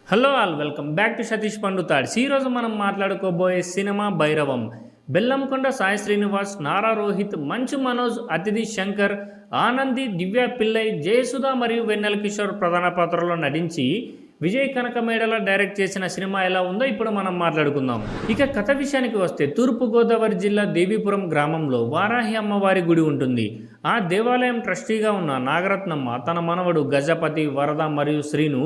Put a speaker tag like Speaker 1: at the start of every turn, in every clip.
Speaker 1: Hello all welcome back to Satish పండు thoughts. ఈరోజు మనం మాట్లాడుకోబోయే సినిమా భైరవం. బెల్లంకొండ సాయి శ్రీనివాస్, నారా రోహిత్, మంచు మనోజ్, అతిథి శంకర్, ఆనంది, దివ్య పిల్లై, జయసుధ మరియు వెన్నెల కిషోర్ ప్రధాన పాత్రలో నటించి విజయ్ కనకమేడల డైరెక్ట్ చేసిన సినిమా ఎలా ఉందో ఇప్పుడు మనం మాట్లాడుకుందాం. ఇక కథ విషయానికి వస్తే తూర్పుగోదావరి జిల్లా దేవీపురం గ్రామంలో వారాహి అమ్మవారి గుడి ఉంటుంది. ఆ దేవాలయం ట్రస్టీగా ఉన్న నాగరత్నమ్మ తన మనవడు గజపతి, వరద మరియు శ్రీను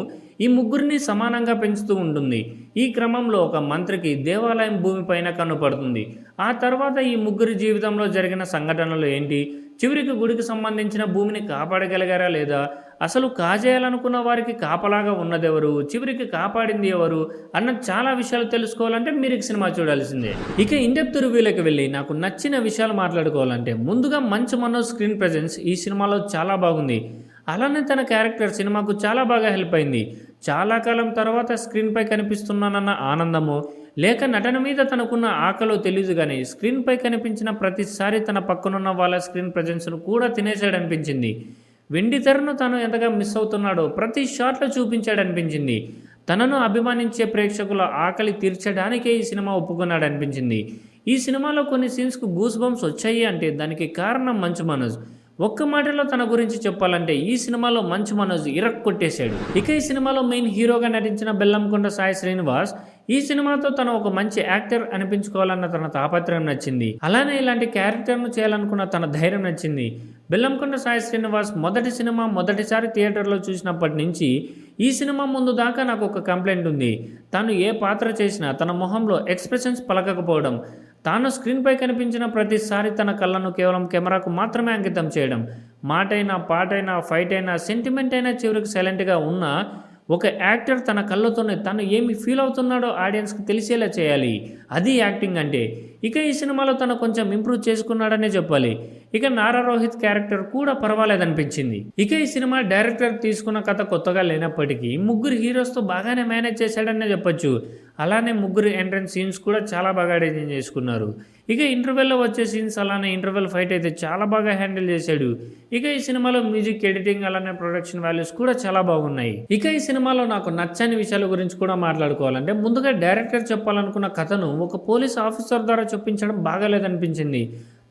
Speaker 1: ఈ ముగ్గురిని సమానంగా పెంచుతూ ఉంటుంది. ఈ క్రమంలో ఒక మంత్రికి దేవాలయం భూమిపైన కన్నుపడుతుంది. ఆ తర్వాత ఈ ముగ్గురి జీవితంలో జరిగిన సంఘటనలు ఏంటి, చివరికి గుడికి సంబంధించిన భూమిని కాపాడగలిగారా లేదా, అసలు కాజేయాలనుకున్న వారికి కాపలాగా ఉన్నదెవరు, చివరికి కాపాడింది ఎవరు అన్న చాలా విషయాలు తెలుసుకోవాలంటే మీరు ఈ సినిమా చూడాల్సిందే. ఇక ఇండెప్త్ రివ్యూలోకి వెళ్ళి నాకు నచ్చిన విషయాలు మాట్లాడుకోవాలంటే ముందుగా మంచు మనోజ్ స్క్రీన్ ప్రెజెన్స్ ఈ సినిమాలో చాలా బాగుంది. అలానే తన క్యారెక్టర్ సినిమాకు చాలా బాగా హెల్ప్ అయింది. చాలా కాలం తర్వాత స్క్రీన్పై కనిపిస్తున్నానన్న ఆనందము, లేక నటన మీద తనకున్న ఆకలో తెలియదు కానీ స్క్రీన్పై కనిపించిన ప్రతిసారి తన పక్కనున్న వాళ్ళ స్క్రీన్ ప్రజెన్స్ను కూడా తినేసాడనిపించింది. వెండి తెరను తను ఎంతగా మిస్ అవుతున్నాడో ప్రతి షాట్లో చూపించాడనిపించింది. తనను అభిమానించే ప్రేక్షకుల ఆకలి తీర్చడానికే ఈ సినిమా ఒప్పుకున్నాడనిపించింది. ఈ సినిమాలో కొన్ని సీన్స్కు గూస్ బంప్స్ వచ్చాయి అంటే దానికి కారణం మంచు మనోజ్. ఒక్క మాటలో తన గురించి చెప్పాలంటే ఈ సినిమాలో మంచు మనోజ్ ఇరక్కొట్టేశాడు. ఇక ఈ సినిమాలో మెయిన్ హీరోగా నటించిన బెల్లంకొండ సాయి శ్రీనివాస్ ఈ సినిమాతో తను ఒక మంచి యాక్టర్ అనిపించుకోవాలన్న తన తాపత్రయం నచ్చింది. అలానే ఇలాంటి క్యారెక్టర్ను చేయాలనుకున్న తన ధైర్యం నచ్చింది. బెల్లంకొండ సాయి శ్రీనివాస్ మొదటి సినిమా మొదటిసారి థియేటర్లో చూసినప్పటి నుంచి ఈ సినిమా ముందు దాకా నాకు ఒక కంప్లైంట్ ఉంది. తాను ఏ పాత్ర చేసినా తన మొహంలో ఎక్స్ప్రెషన్స్ పలకకపోవడం, తాను స్క్రీన్పై కనిపించిన ప్రతిసారి తన కళ్ళను కేవలం కెమెరాకు మాత్రమే అంకితం చేయడం, మాటైనా పాటైనా ఫైట్ అయినా సెంటిమెంట్ అయినా చివరికి సైలెంట్గా ఉన్న ఒక యాక్టర్ తన కళ్ళతోనే తను ఏమి ఫీల్ అవుతున్నాడో ఆడియన్స్కి తెలిసేలా చేయాలి. అది యాక్టింగ్ అంటే. ఇక ఈ సినిమాలో తను కొంచెం ఇంప్రూవ్ చేసుకున్నాడనే చెప్పాలి. ఇక నారా రోహిత్ క్యారెక్టర్ కూడా పర్వాలేదనిపించింది. ఇక ఈ సినిమా డైరెక్టర్ తీసుకున్న కథ కొత్తగా లేనప్పటికీ ముగ్గురు హీరోస్తో బాగానే మేనేజ్ చేశాడనే చెప్పొచ్చు. అలానే ముగ్గురు ఎంట్రన్స్ సీన్స్ కూడా చాలా బాగా డిజైన్ చేసుకున్నారు. ఇక ఇంటర్వెల్లో వచ్చే సీన్స్ అలానే ఇంటర్వెల్ ఫైట్ అయితే చాలా బాగా హ్యాండిల్ చేశాడు. ఇక ఈ సినిమాలో మ్యూజిక్, ఎడిటింగ్ అలానే ప్రొడక్షన్ వాల్యూస్ కూడా చాలా బాగున్నాయి. ఇక ఈ సినిమాలో నాకు నచ్చని విషయాల గురించి కూడా మాట్లాడుకోవాలంటే ముందుగా డైరెక్టర్ చెప్పాలనుకున్న కథను ఒక పోలీస్ ఆఫీసర్ ద్వారా చూపించడం బాగాలేదనిపించింది.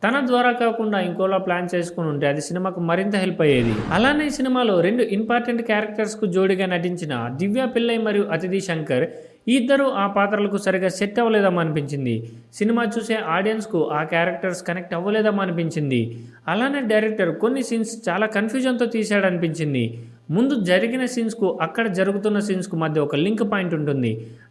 Speaker 1: తన ద్వారా కాకుండా ఇంకోలా ప్లాన్ చేసుకుని ఉంటే అది సినిమాకు మరింత హెల్ప్ అయ్యేది. అలానే ఈ సినిమాలో రెండు ఇంపార్టెంట్ క్యారెక్టర్స్కు జోడిగా నటించిన దివ్య పిల్లై మరియు అతిథి శంకర్ ఈ ఇద్దరు ఆ పాత్రలకు సరిగా సెట్ అవ్వలేదమ్మా అనిపించింది. సినిమా చూసే ఆడియన్స్కు ఆ క్యారెక్టర్స్ కనెక్ట్ అవ్వలేదమ్మా అనిపించింది. అలానే డైరెక్టర్ కొన్ని సీన్స్ చాలా కన్ఫ్యూజన్తో తీశాడనిపించింది. ముందు జరిగిన సీన్స్కు అక్కడ జరుగుతున్న సీన్స్కు మధ్య ఒక లింక్ పాయింట్ ఉంటుంది.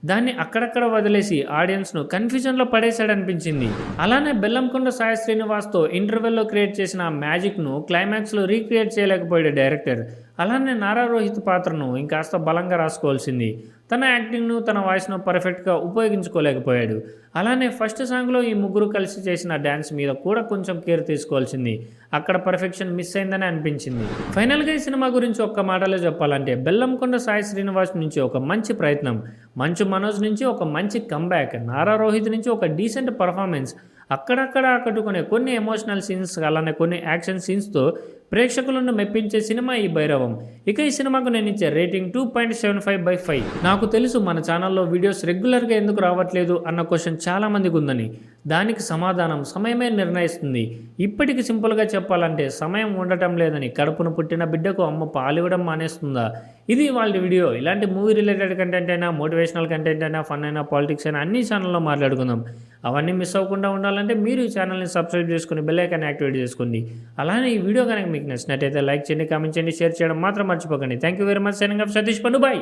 Speaker 1: దాన్ని అక్కడక్కడ వదిలేసి ఆడియన్స్ను కన్ఫ్యూజన్లో పడేశాడనిపించింది. అలానే బెల్లంకొండ సాయి శ్రీనివాస్తో ఇంటర్వెల్లో క్రియేట్ చేసిన మ్యాజిక్ను క్లైమాక్స్లో రీక్రియేట్ చేయలేకపోయాడు డైరెక్టర్. అలానే నారా రోహిత్ పాత్రను ఇంకాస్త బలంగా రాసుకోవాల్సింది. తన యాక్టింగ్ను తన వాయిస్ను పర్ఫెక్ట్గా ఉపయోగించుకోలేకపోయాడు. అలానే ఫస్ట్ సాంగ్లో ఈ ముగ్గురు కలిసి చేసిన డ్యాన్స్ మీద కూడా కొంచెం కేర్ తీసుకోవాల్సింది. అక్కడ పర్ఫెక్షన్ మిస్ అయిందని అనిపించింది. ఫైనల్గా ఈ సినిమా గురించి ఒక్క మాటలో చెప్పాలంటే బెల్లంకొండ సాయి శ్రీనివాస్ నుంచి ఒక మంచి ప్రయత్నం, మంచు మనోజ్ నుంచి ఒక మంచి కంబ్యాక్, నారా రోహిత్ నుంచి ఒక డీసెంట్ పర్ఫార్మెన్స్, అక్కడక్కడ ఆకట్టుకునే కొన్ని ఎమోషనల్ సీన్స్ అలానే కొన్ని యాక్షన్ సీన్స్తో ప్రేక్షకులను మెప్పించే సినిమా ఈ భైరవం. ఇక ఈ సినిమాకు నేను ఇచ్చే రేటింగ్ 2.75/5. నాకు తెలుసు మన ఛానల్లో వీడియోస్ రెగ్యులర్గా ఎందుకు రావట్లేదు అన్న క్వశ్చన్ చాలామందికి ఉందని. దానికి సమాధానం సమయమే నిర్ణయిస్తుంది. ఇప్పటికి సింపుల్గా చెప్పాలంటే సమయం ఉండటం లేదని కడుపును పుట్టిన బిడ్డకు అమ్మ పాలివ్వడం మానేస్తుందా? ఇది వాళ్ళ వీడియో. ఇలాంటి మూవీ రిలేటెడ్ కంటెంట్ అయినా, మోటివేషనల్ కంటెంట్ అయినా, ఫన్ అయినా, పాలిటిక్స్ అయినా అన్ని ఛానల్లో మాట్లాడుకుందాం. అవన్నీ మిస్ అవ్వకుండా ఉండాలంటే మీరు ఈ ఛానల్ని సబ్స్క్రైబ్ చేసుకుని బెల్ ఐకాన్ యాక్టివేట్ చేసుకోండి. అలానే ఈ వీడియో కనుక మీకు నచ్చినట్టయితే లైక్ చేయండి, కామెంట్ చేయండి, షేర్ చేయడం మాత్రం మర్చిపోకండి. Thank you very much. Signing off Satish పండు. బాయ్.